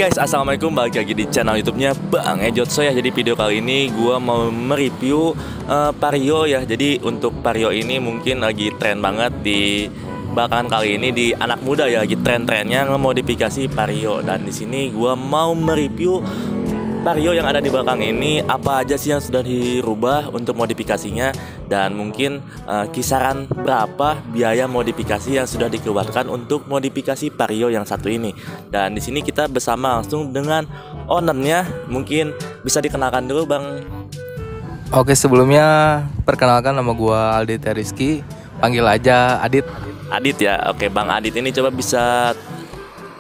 Guys, assalamualaikum, balik lagi di channel YouTube-nya Bang Ejot. So ya, jadi video kali ini gue mau mereview Vario ya. Jadi untuk Vario ini mungkin lagi tren banget di belakangan kali ini di anak muda ya, lagi tren-trennya ngemodifikasi Vario. Dan di sini gue mau mereview Vario yang ada di belakang ini, apa aja sih yang sudah dirubah untuk modifikasinya, dan mungkin kisaran berapa biaya modifikasi yang sudah dikeluarkan untuk modifikasi Vario yang satu ini. Dan di sini kita bersama langsung dengan ownernya, mungkin bisa dikenalkan dulu Bang. Oke, sebelumnya perkenalkan, nama gua Aldit Rizky, panggil aja Adit. Adit ya, oke Bang Adit ini coba bisa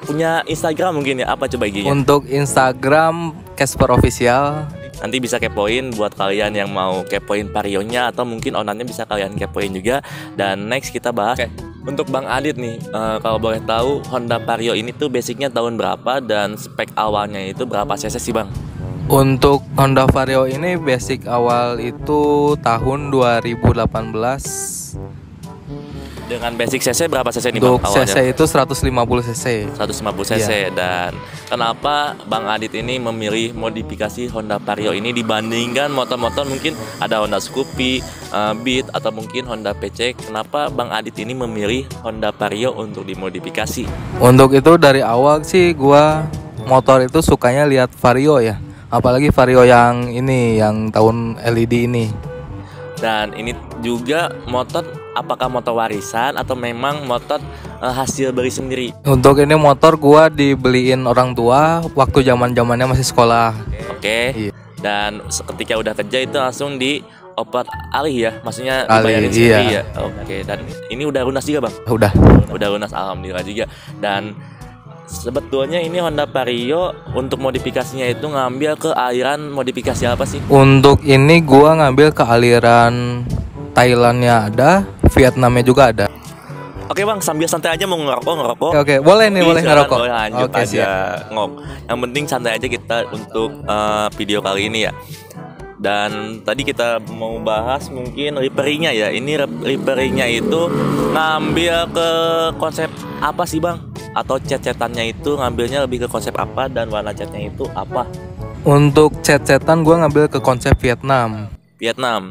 punya Instagram mungkin ya, apa coba IG-nya? Untuk Instagram Casper Official. Nanti bisa kepoin buat kalian yang mau kepoin Varionya, atau mungkin ownernya bisa kalian kepoin juga. Dan next kita bahas. Untuk Bang Adit nih, kalau boleh tahu Honda Vario ini tuh basicnya tahun berapa dan spek awalnya itu berapa cc sih Bang? Untuk Honda Vario ini basic awal itu tahun 2018. Dengan basic cc berapa cc nih Bang Untuk awalnya? cc itu 150 cc. 150 cc Iya. Dan kenapa Bang Adit ini memilih modifikasi Honda Vario ini dibandingkan motor-motor mungkin ada Honda Scoopy, Beat, atau mungkin Honda PC? Kenapa Bang Adit ini memilih Honda Vario untuk dimodifikasi? Untuk itu dari awal sih gua motor itu sukanya lihat Vario ya. Apalagi Vario yang ini, yang tahun LED ini. Dan ini juga motor, apakah motor warisan atau memang motor hasil beli sendiri? Untuk ini motor gua dibeliin orang tua waktu zamannya masih sekolah. Oke. Iya. Dan ketika udah kerja itu langsung dioper alih ya, maksudnya Alih, dibayarin sendiri iya. ya. Oke. Dan ini udah lunas juga Bang? Udah. Lunas, alhamdulillah juga. Dan sebetulnya ini Honda Vario untuk modifikasinya itu ngambil ke aliran modifikasi apa sih? Untuk ini gua ngambil ke aliran Thailandnya ada, Vietnamnya juga ada. Oke Bang, sambil santai aja mau ngerokok. Oke, boleh nih, boleh Silakan, ngerokok. boleh lanjut Oke, aja ngok. Yang penting santai aja kita untuk video kali ini ya. Dan tadi kita mau bahas mungkin repairnya ya. Ini repairnya itu ngambil ke konsep apa sih Bang? Atau cat-catannya itu ngambilnya lebih ke konsep apa, dan warna catnya itu apa? Untuk cat-catan gua ngambil ke konsep Vietnam.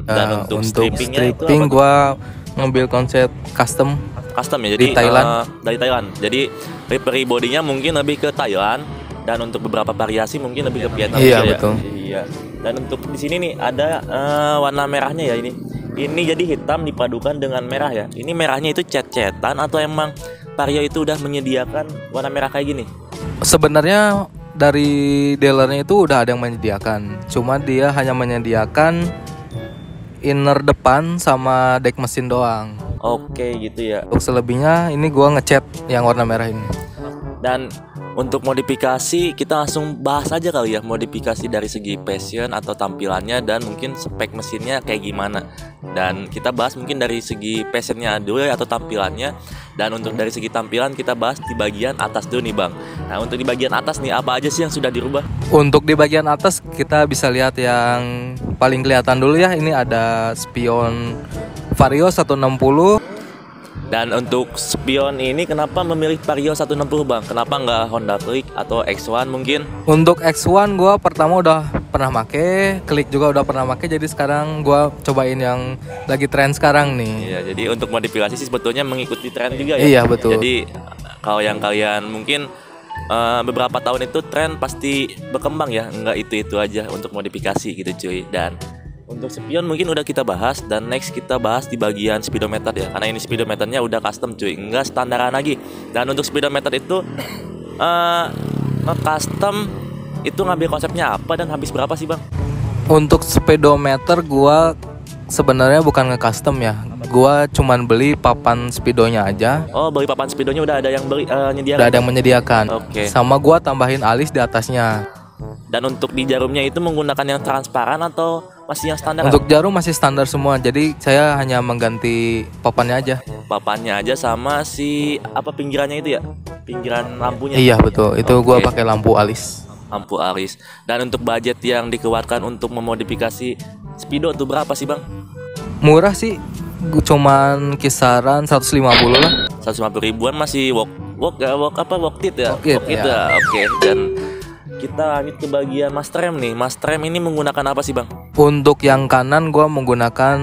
Dan untuk strippingnya itu apa? Gua ngambil konsep custom Ya, jadi di Thailand. Dari Thailand. Jadi repair bodinya mungkin lebih ke Thailand, dan untuk beberapa variasi mungkin lebih ke Vietnam. Iya, juga betul. Ya. Iya. Dan untuk di sini nih ada warna merahnya ya ini. Ini jadi hitam dipadukan dengan merah ya. Ini merahnya itu cat-catan atau emang Vario itu udah menyediakan warna merah kayak gini? Sebenarnya dari dealernya itu udah ada yang menyediakan. Cuma dia hanya menyediakan inner depan sama deck mesin doang. Oke gitu ya. Untuk selebihnya ini gua ngecat yang warna merah ini. Dan untuk modifikasi kita langsung bahas aja kali ya, modifikasi dari segi passion atau tampilannya, dan mungkin spek mesinnya kayak gimana. Dan kita bahas mungkin dari segi passionnya dulu ya, atau tampilannya. Dan untuk dari segi tampilan kita bahas di bagian atas dulu nih Bang. Nah untuk di bagian atas nih apa aja sih yang sudah dirubah? Untuk di bagian atas kita bisa lihat yang paling kelihatan dulu ya. Ini ada spion Vario 160. Dan untuk spion ini kenapa memilih Vario 160 Bang? Kenapa nggak Honda Click atau X1 mungkin? Untuk X1 gua pertama udah pernah make, Click juga udah pernah make, jadi sekarang gua cobain yang lagi tren sekarang nih. Iya, jadi untuk modifikasi sih sebetulnya mengikuti tren juga ya. Iya, betul. Jadi kalau yang kalian mungkin beberapa tahun itu tren pasti berkembang ya, nggak itu aja untuk modifikasi gitu cuy. Dan untuk spion mungkin udah kita bahas, dan next kita bahas di bagian speedometer ya, karena ini speedometernya udah custom cuy, nggak standaran lagi. Dan untuk speedometer itu custom itu ngambil konsepnya apa dan habis berapa sih Bang? Untuk speedometer gua sebenarnya bukan nge-custom ya. Gua cuman beli papan speedonya aja. Oh, beli papan speedonya udah ada yang beli nyediakan. Udah ada yang menyediakan. Oke. Sama gua tambahin alis di atasnya. Dan untuk di jarumnya itu menggunakan yang transparan atau masih yang standar? Untuk jarum masih standar semua. Jadi saya hanya mengganti papannya aja. Papannya aja sama si apa pinggirannya itu ya? Pinggiran lampunya. Iya, betul. Itu gua Oke. pakai lampu alis. Lampu alis. Dan untuk budget yang dikeluarkan untuk memodifikasi Speedo tuh berapa sih Bang? Murah sih. Cuman kisaran 150 lah. 150 ribuan masih worth it ya. Worth it, ya. Oke. Dan kita lanjut ke bagian master rem nih. Master rem ini menggunakan apa sih bang? Untuk yang kanan gua menggunakan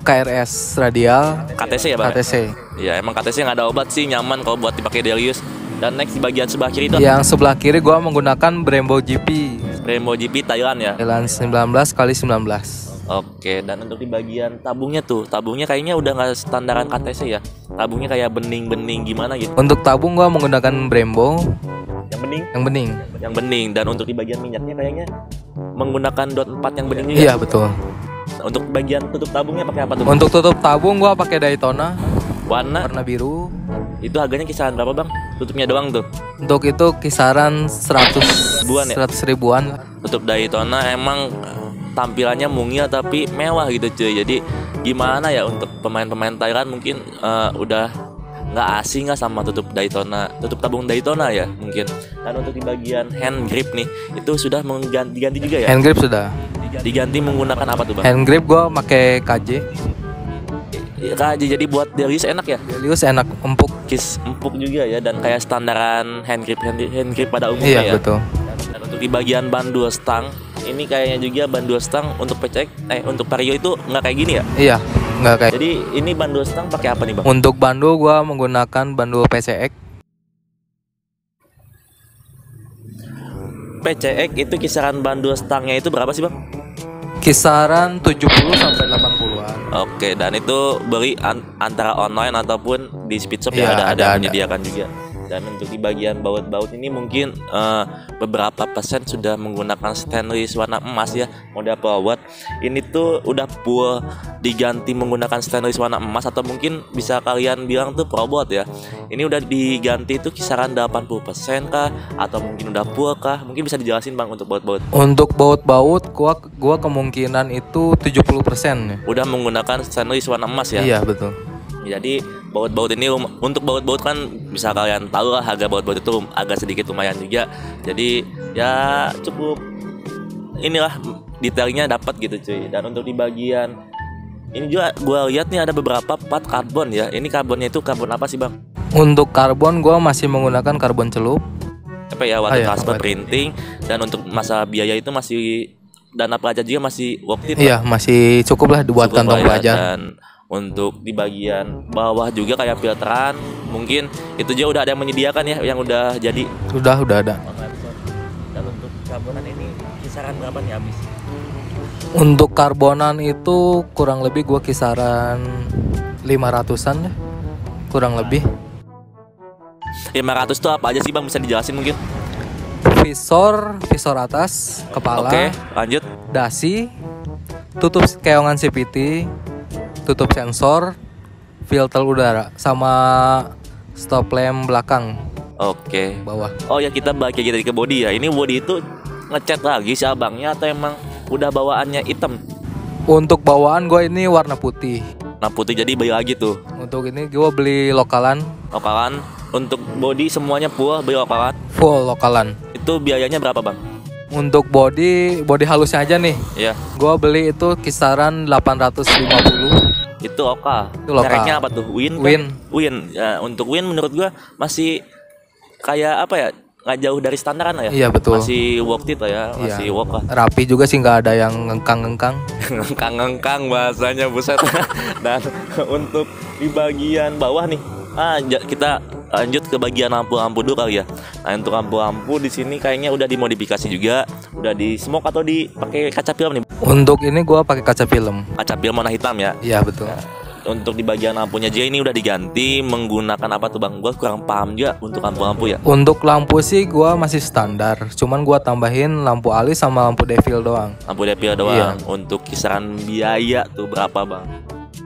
KRS radial KTC ya bang? KTC. Ya emang KTC nggak ada obat sih, nyaman kalau buat dipakai daily use. Dan next di bagian sebelah kiri itu Yang sebelah kiri gua menggunakan Brembo GP Brembo GP Thailand ya. Thailand 19x19. Oke, dan untuk di bagian tabungnya tuh, tabungnya kayaknya udah nggak standaran KTC ya. Tabungnya kayak bening-bening gimana gitu. Untuk tabung gua menggunakan Brembo Yang bening? yang bening. Yang bening. Dan untuk di bagian minyaknya kayaknya menggunakan dot 4 yang bening juga. Iya betul. Untuk bagian tutup tabungnya pakai apa tuh? Untuk tutup tabung gua pakai Daytona Warna warna biru. itu harganya kisaran berapa bang? Tutupnya doang tuh. Untuk itu kisaran 100 Ribuan ya? 100 ribuan. Tutup Daytona emang tampilannya mungil tapi mewah gitu cuy. Jadi gimana ya untuk pemain-pemain Thailand mungkin udah nggak asing lah sama tutup Daytona, tutup tabung Daytona ya mungkin. Dan untuk di bagian hand grip nih itu sudah diganti juga ya? Hand grip sudah. Diganti menggunakan apa tuh bang? Hand grip gua pakai KJ. Jadi buat daily use enak ya? Delius enak, empuk. Kis empuk juga ya dan kayak standaran hand grip pada umumnya Iya ya. betul. Dan untuk di bagian ban dual stang ini kayaknya juga ban dual stang untuk PCX untuk Vario itu nggak kayak gini ya? Iya, nggak kayak. Jadi ini ban dual stang pakai apa nih bang? Untuk bandul gua menggunakan bandul PCX. PCX itu kisaran ban dual stangnya itu berapa sih bang? Kisaran 70 sampai 80-an. Oke, dan itu beli antara online ataupun di speed shop Iya, ya ada ada. menyediakan juga. Dan untuk di bagian baut-baut ini mungkin beberapa persen sudah menggunakan stainless warna emas ya, model perawat. Ini tuh udah full diganti menggunakan stainless warna emas atau mungkin bisa kalian bilang tuh probot ya. Ini udah diganti itu kisaran 80% kah atau mungkin udah full kah? Mungkin bisa dijelasin bang untuk baut-baut. Untuk baut-baut gua kemungkinan itu 70% ya. Udah menggunakan stainless warna emas ya. Iya betul. Jadi baut-baut ini untuk baut-baut kan bisa kalian tahu lah harga baut-baut itu agak sedikit lumayan juga. Jadi ya cukup inilah detailnya dapat gitu cuy. Dan untuk di bagian ini juga gua lihat nih ada beberapa part karbon ya. Ini karbonnya itu karbon apa sih bang? Untuk karbon gua masih menggunakan karbon celup. Apa ya water iya, transfer water. printing. Dan untuk masa biaya itu masih dana pelajar juga masih worth it. Iya, masih cukup lah buat Cukup kantong lah ya. pelajar. Dan untuk di bagian bawah juga kayak filteran mungkin itu juga udah ada yang menyediakan ya yang udah jadi. Udah ada. Dan untuk karbonan ini kisaran berapa nih habis? Untuk karbonan itu kurang lebih gua kisaran 500-an ya. Kurang lebih. 500 tuh apa aja sih bang, bisa dijelasin mungkin? Visor atas, kepala, Oke, lanjut. dasi, tutup keongan CVT, tutup sensor, filter udara, sama stop lamp belakang Oke. bawah. Oh ya kita balik lagi tadi ke body ya. Ini body itu ngecat lagi si abangnya atau emang udah bawaannya hitam? Untuk bawaan gue ini warna putih. Nah putih jadi beli lagi tuh. Untuk ini gue beli lokalan, Lokalan. Untuk body semuanya full beli lokalan. full lokalan. Itu biayanya berapa bang? Untuk body halusnya aja nih, Ya gue beli itu kisaran 850. itu lokal. Itu lokal. Mereknya apa tuh? Win. Kan? Win. Win. Ya, untuk Win menurut gua masih kayak apa ya? Nggak jauh dari standaran lah ya. Iya betul. Masih worth it lah ya. Masih Iya. worth lah. Rapi juga sih, nggak ada yang ngengkang-ngengkang. Ngengkang-ngengkang bahasanya buset. Dan untuk di bagian bawah nih, kita lanjut ke bagian lampu-lampu dulu kali ya. Nah untuk lampu-lampu di sini kayaknya udah dimodifikasi juga, udah di smoke atau dipakai kaca film nih. Untuk ini gue pakai kaca film. Kaca film warna hitam ya. Iya betul. Untuk di bagian lampunya juga ini udah diganti menggunakan apa tuh bang? Gua kurang paham juga untuk lampu-lampu ya. Untuk lampu sih gue masih standar, cuman gue tambahin lampu alis sama lampu devil doang. Lampu DPL doang. Iya. Untuk kisaran biaya tuh berapa bang?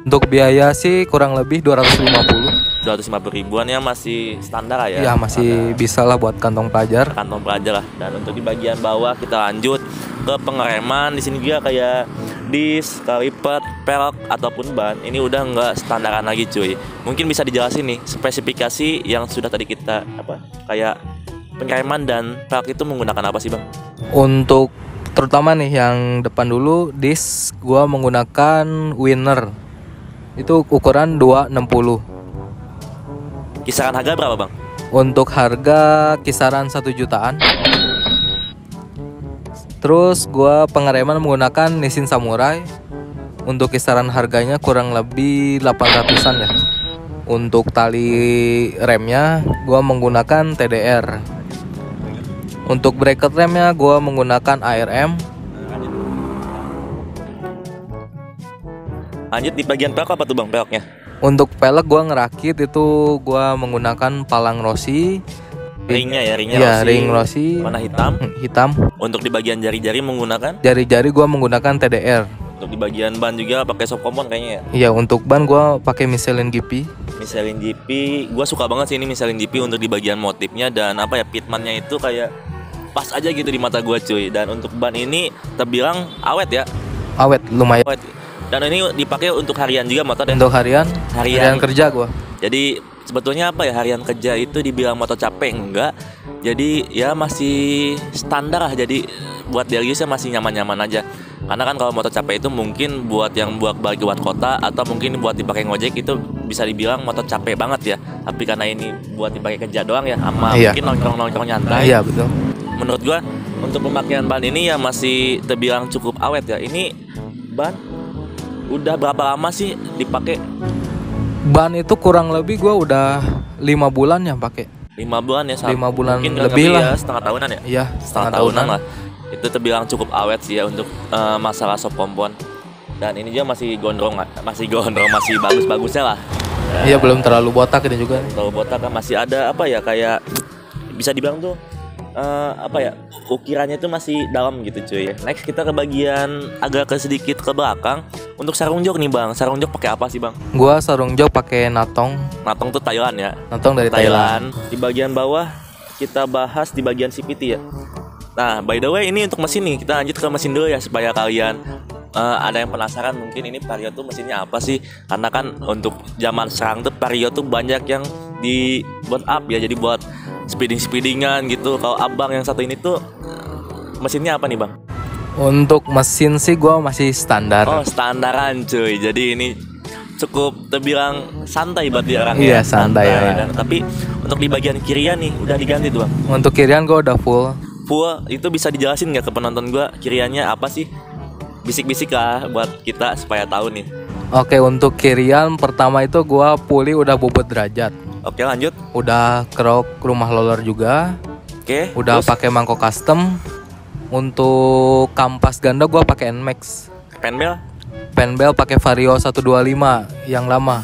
Untuk biaya sih kurang lebih 250. 250 ribuan ya, masih standar lah ya. Ya masih bisa lah buat kantong pelajar. Kantong pelajar lah. Dan untuk di bagian bawah kita lanjut ke pengereman. Di sini juga kayak disk, kaliper, pelek ataupun ban. Ini udah nggak standaran lagi cuy. Mungkin bisa dijelasin nih spesifikasi yang sudah tadi kita kayak pengereman dan pelek itu menggunakan apa sih bang? Untuk terutama nih yang depan dulu disk gue menggunakan Winner. Itu ukuran 260. Kisaran harga berapa bang? Untuk harga kisaran 1 jutaan. Terus gua pengereman menggunakan Nissin Samurai. Untuk kisaran harganya kurang lebih 800-an ya. Untuk tali remnya gua menggunakan TDR. Untuk bracket remnya gua menggunakan ARM. Lanjut di bagian pelek apa tuh bang peleknya? Untuk pelek gua ngerakit itu gua menggunakan palang Rossi. Ringnya ya, ringnya Iya, Rossi. ring Rossi Warna hitam. hitam. Untuk di bagian jari-jari menggunakan. Jari-jari gua menggunakan TDR. Untuk di bagian ban juga pakai soft compound kayaknya ya. Iya, untuk ban gua pakai Michelin GP. Michelin GP, gua suka banget sih ini Michelin GP untuk di bagian motifnya dan apa ya pitmannya itu kayak pas aja gitu di mata gua cuy. Dan untuk ban ini terbilang awet ya. Awet lumayan. Awet. Dan ini dipakai untuk harian juga motor ya. Untuk harian kerja gua. Jadi sebetulnya apa ya harian kerja itu dibilang motor capek enggak. Jadi ya masih standar lah. Jadi buat daily use masih nyaman-nyaman aja. Karena kan kalau motor capek itu mungkin buat yang balik buat kota atau mungkin buat dipakai ngojek itu bisa dibilang motor capek banget ya. Tapi karena ini buat dipakai kerja doang ya sama mungkin nongkrong-nongkrong nyantai. Iya, betul. Menurut gua untuk pemakaian ban ini ya masih terbilang cukup awet ya. Ini ban udah berapa lama sih dipakai? Ban itu kurang lebih gua udah 5 bulan ya pakai. 5 bulan ya, 5 bulan mungkin lebih lah. ya, setengah tahunan ya. Iya, Setengah tahunan lah. Itu terbilang cukup awet sih ya untuk masalah soft compound. Dan ini juga masih gondrong, masih bagus-bagusnya lah. Iya, belum terlalu botak ini juga. Kalau botak kan masih ada apa ya kayak bisa dibilang tuh apa ya ukirannya itu masih dalam gitu cuy. Next kita ke bagian agak sedikit ke belakang. Untuk sarung jok nih bang, sarung jok pakai apa sih bang? Gua sarung jok pakai Natong. Natong tuh Thailand ya. Natong dari Thailand. Di bagian bawah kita bahas di bagian CVT ya. Nah by the way ini untuk mesin nih, kita lanjut ke mesin dulu ya supaya kalian ada yang penasaran mungkin ini Vario tuh mesinnya apa sih? Karena kan untuk zaman sekarang tuh Vario tuh banyak yang dibuat up ya, jadi buat speedingan gitu. Kalau abang yang satu ini tuh mesinnya apa nih bang? Untuk mesin sih gua masih standar. Oh standaran cuy, jadi ini cukup terbilang santai berarti orangnya. Iya santai ya. Dan, tapi untuk di bagian kirian nih udah diganti tuh bang. Untuk kirian gua udah full. Full itu bisa dijelasin nggak ke penonton gua kiriannya apa sih? Bisik-bisik lah buat kita supaya tahu nih. Oke, untuk kirian pertama itu gua pulih udah bobot derajat. Oke lanjut. Udah kerok rumah roller juga. Oke. Udah pakai mangkok custom. Untuk kampas ganda gua pakai Nmax. Penbel pakai Vario 125 yang lama.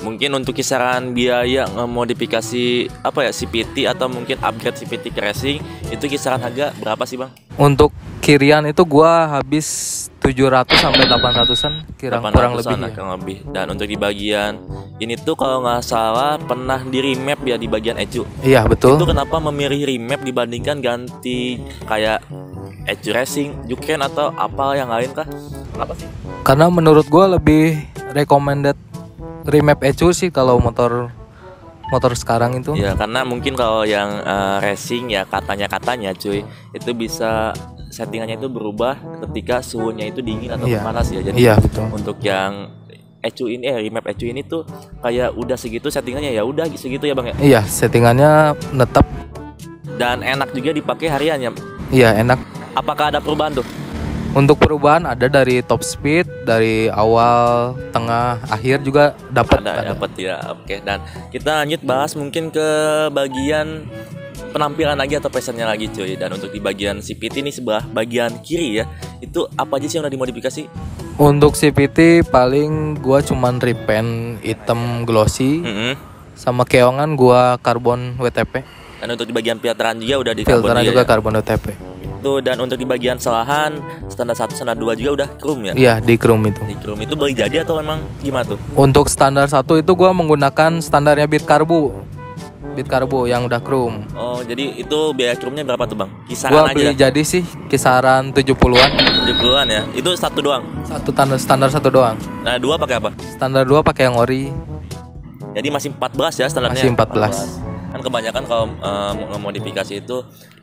Mungkin untuk kisaran biaya ngemodifikasi apa ya CVT atau mungkin upgrade CVT ke racing itu kisaran harga berapa sih bang? Untuk kirian itu gua habis 700 sampai 800-an kurang lebih ya. Kurang lebih. Dan untuk di bagian ini tuh kalau nggak salah pernah di remap ya di bagian ecu. Iya betul. Itu kenapa memilih remap dibandingkan ganti kayak ecu racing, Juken atau apa yang lain kah? Kenapa sih? Karena menurut gua lebih recommended remap ecu sih kalau motor sekarang itu. Ya karena mungkin kalau yang racing ya katanya cuy itu bisa settingannya itu berubah ketika suhunya itu dingin atau panas ya. Jadi betul. Untuk yang ecu ini remap ecu ini tuh kayak udah segitu settingannya ya udah segitu ya bang ya. Iya settingannya netap. Dan enak juga dipakai hariannya. Iya enak. Apakah ada perubahan tuh? Untuk perubahan ada dari top speed, dari awal, tengah, akhir juga dapat ya. Oke, dan kita lanjut bahas mungkin ke bagian penampilan lagi atau pesannya lagi cuy. Dan untuk di bagian CVT ini sebelah bagian kiri ya, itu apa aja sih yang udah dimodifikasi? Untuk CVT paling gua cuman repaint hitam glossy, sama keongan gua karbon WTP. Dan untuk di bagian filteran juga udah di filteran juga karbon WTP. Tuh, dan untuk di bagian selahan standar 1 standar 2 juga udah chrome ya? Iya di chrome itu. Di chrome itu beli jadi atau memang gimana tuh? Untuk standar 1 itu gua menggunakan standarnya Beat Carbo yang udah chrome. Oh jadi itu biaya chrome-nya berapa tuh bang? Kisaran gua aja. beli jadi sih kisaran 70-an. 70-an ya? Itu satu doang? Standar 1 doang. Nah 2 pakai apa? Standar 2 pakai yang ori. Jadi masih 14 ya standarnya? Masih 14. Kan kebanyakan kalau modifikasi itu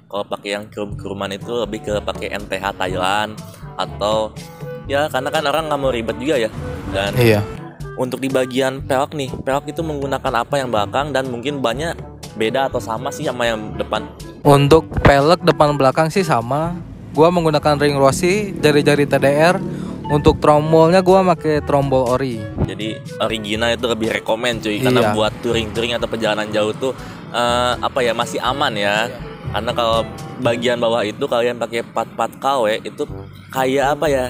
kalau pakai yang chrome-chromean itu lebih ke pakai NTH Thailand atau ya karena kan orang nggak mau ribet juga ya. Dan untuk di bagian pelek nih, pelek itu menggunakan apa yang belakang dan mungkin banyak beda atau sama sih sama yang depan? Untuk pelek depan belakang sih sama, Gua menggunakan ring Rossi, jari-jari TDR. Untuk trombolnya gua pakai trombol ori. Jadi original itu lebih rekomen cuy, karena Iya. buat touring-touring atau perjalanan jauh tuh apa ya, masih aman ya. Karena kalau bagian bawah itu kalian pakai part-part KW itu kayak apa ya,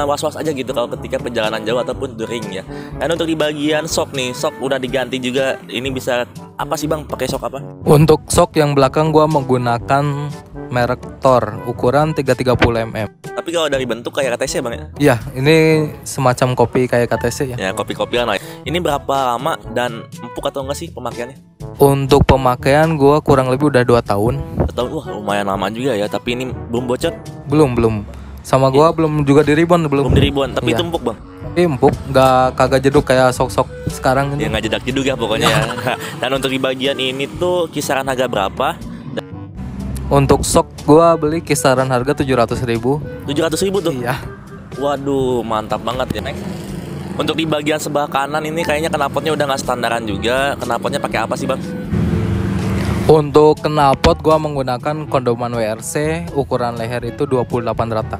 was-was aja gitu kalau ketika perjalanan jauh ataupun touring ya. Dan untuk di bagian sok nih, sok udah diganti juga. Ini bisa apa sih bang, pakai sok apa? Untuk sok yang belakang gua menggunakan merek Thor ukuran 330 mm. Tapi kalau dari bentuk kayak KTC bang ya? Ya, ini semacam kopi kayak KTC ya. Ya kopi-kopian lah. Ini berapa lama dan empuk atau enggak sih pemakaiannya? Untuk pemakaian gua kurang lebih udah 2 tahun. Atau wah lumayan lama juga ya, tapi ini belum bocor, Belum. Sama gua belum juga di ribbon belum di ribuan, tapi Iya. itu empuk bang. Tapi empuk, kagak jeduk kayak sok-sok sekarang Ya ini. nggak jedak jeduk ya pokoknya ya. Dan untuk di bagian ini tuh kisaran harga berapa? Untuk sok gua beli kisaran harga 700.000. 700.000 tuh. Iya. Waduh mantap banget ya. Next. Untuk di bagian sebelah kanan ini kayaknya knalpotnya udah nggak standaran juga. Knalpotnya pakai apa sih bang? Untuk knalpot gua menggunakan kondoman WRC, ukuran leher itu 28 rata.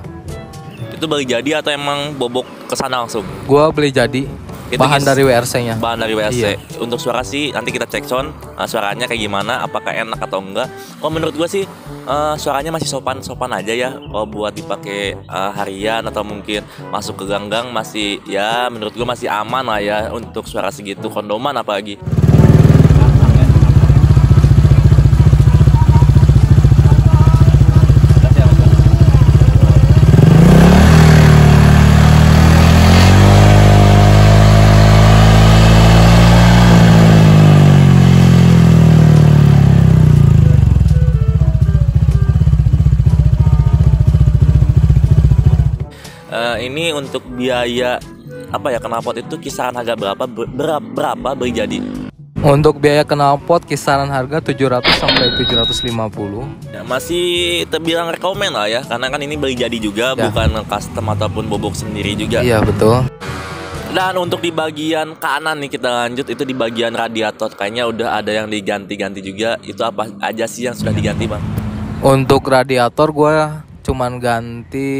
Itu beli jadi atau emang bobok ke sana langsung? Gua beli jadi Itu bahan dari WRC-nya. Bahan dari WRC. Iya. Untuk suara sih nanti kita cek sound, suaranya kayak gimana, apakah enak atau enggak. Oh menurut gua sih suaranya masih sopan aja ya. Kalau buat dipakai harian atau mungkin masuk ke gang-gang masih ya, menurut gua masih aman lah ya untuk suara segitu, kondoman apalagi. Ini untuk biaya apa ya, knalpot itu kisaran harga berapa beli jadi? Untuk biaya knalpot kisaran harga 700 sampai 750. Ya, masih terbilang rekomen lah ya, karena kan ini beli jadi juga, Ya. bukan custom ataupun bobok sendiri juga. Iya, betul. Dan untuk di bagian kanan nih kita lanjut, itu di bagian radiator kayaknya udah ada yang diganti-ganti juga. Itu apa aja sih yang sudah diganti bang? Untuk radiator gua cuman ganti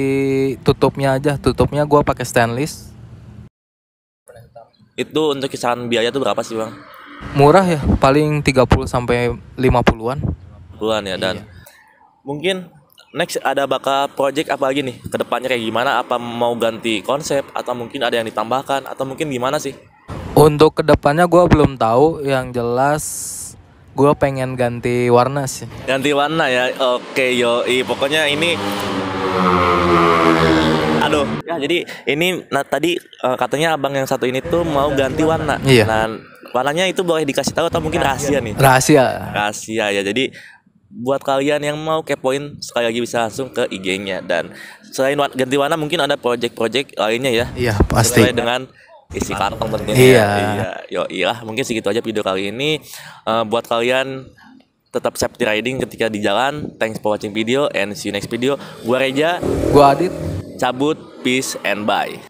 tutupnya aja. Tutupnya gua pakai stainless. Itu untuk kisaran biaya tuh berapa sih bang? Murah ya, paling 30 sampai 50-an. Bulan ya. Dan Iya. mungkin next ada bakal project apa lagi nih kedepannya kayak gimana? Apa mau ganti konsep atau mungkin ada yang ditambahkan atau mungkin gimana sih? Untuk kedepannya gua belum tahu, yang jelas gua pengen ganti warna sih. Ganti warna ya. Oke yoi, pokoknya ini aduh ya, jadi ini tadi katanya abang yang satu ini tuh mau ganti warna. Iya. Nah warnanya itu boleh dikasih tahu atau mungkin rahasia nih? Rahasia. Rahasia ya. Jadi buat kalian yang mau kepoin sekali lagi bisa langsung ke IG-nya. Dan selain ganti warna mungkin ada project-project lainnya ya. Iya, pasti. Sesuai dengan isi kantong tentunya. Iya. Yo iya, mungkin segitu aja video kali ini. Buat kalian tetap safety riding ketika di jalan. Thanks for watching video and see you next video. Gua Reja, Gua Adit. cabut, peace and bye.